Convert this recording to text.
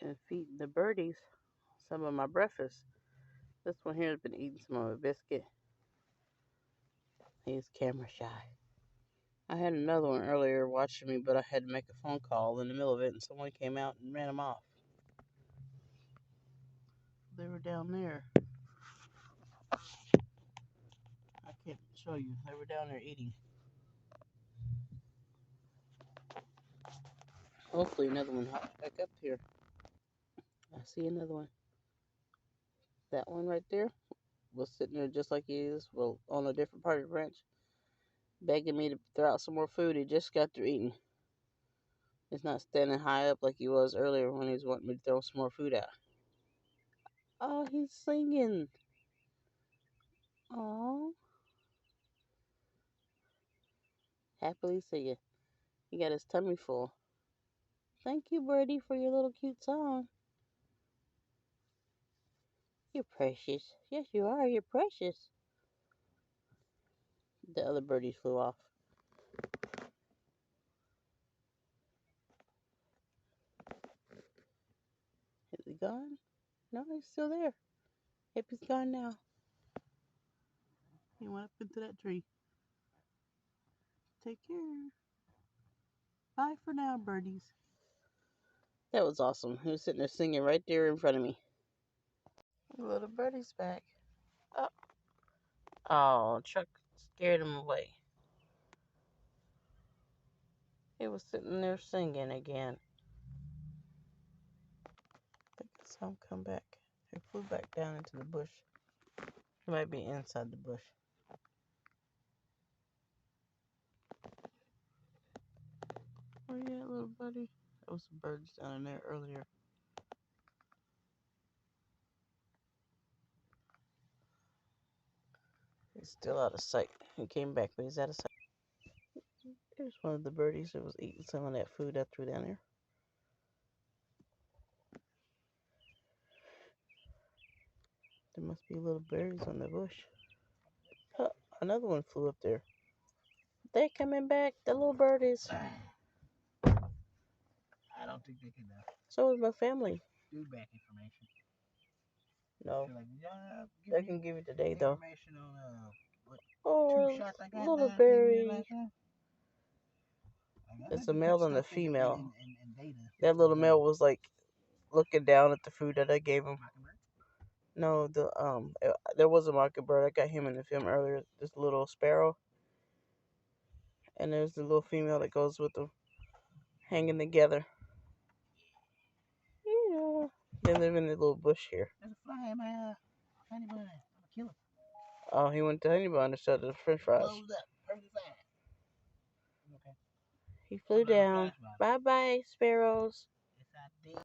and feeding the birdies some of my breakfast. This one here has been eating some of my biscuit. He's camera shy. I had another one earlier watching me, but I had to make a phone call in the middle of it, and someone came out and ran him off. They were down there. I can't show you. They were down there eating. Hopefully another one hopped back up here. I see another one. That one right there was sitting there just like he is, well, on a different part of the branch, begging me to throw out some more food. He just got through eating. He's not standing high up like he was earlier when he was wanting me to throw some more food out. Oh, he's singing. Oh, happily singing. He got his tummy full. Thank you, Birdie, for your little cute song. You're precious. Yes, you are. You're precious. The other birdie flew off. Is he gone? No, he's still there. Yep, he's gone now. He went up into that tree. Take care. Bye for now, birdies. That was awesome. He was sitting there singing right there in front of me. The little birdie's back. Oh, oh, Chuck scared him away. He was sitting there singing again. I think I saw him come back. He flew back down into the bush. He might be inside the bush. Where you at, little buddy? There was some birds down in there earlier. He's still out of sight. He came back, but he's out of sight. There's one of the birdies that was eating some of that food I threw down there. There must be little berries on the bush. Huh, another one flew up there. They're coming back, the little birdies. I don't think they can So is my family. do back information. No. So like, They can give it today, though. Information on what Oh, 2 shots I got little last berry. time? It's a male and a female. And data. That little male was like looking down at the food that I gave him. Mockingbird? No, there was a mockingbird. I got him in the film earlier. This little sparrow, and there's the little female that goes with them, hanging together. Yeah, they live in the little bush here. There's a fly in my honey bun. I'm gonna kill him. Oh, he went to honey bun instead of the French fries. Closed up. Perfectly fine. Okay. He flew down. Bye bye, sparrows. Yes, I did.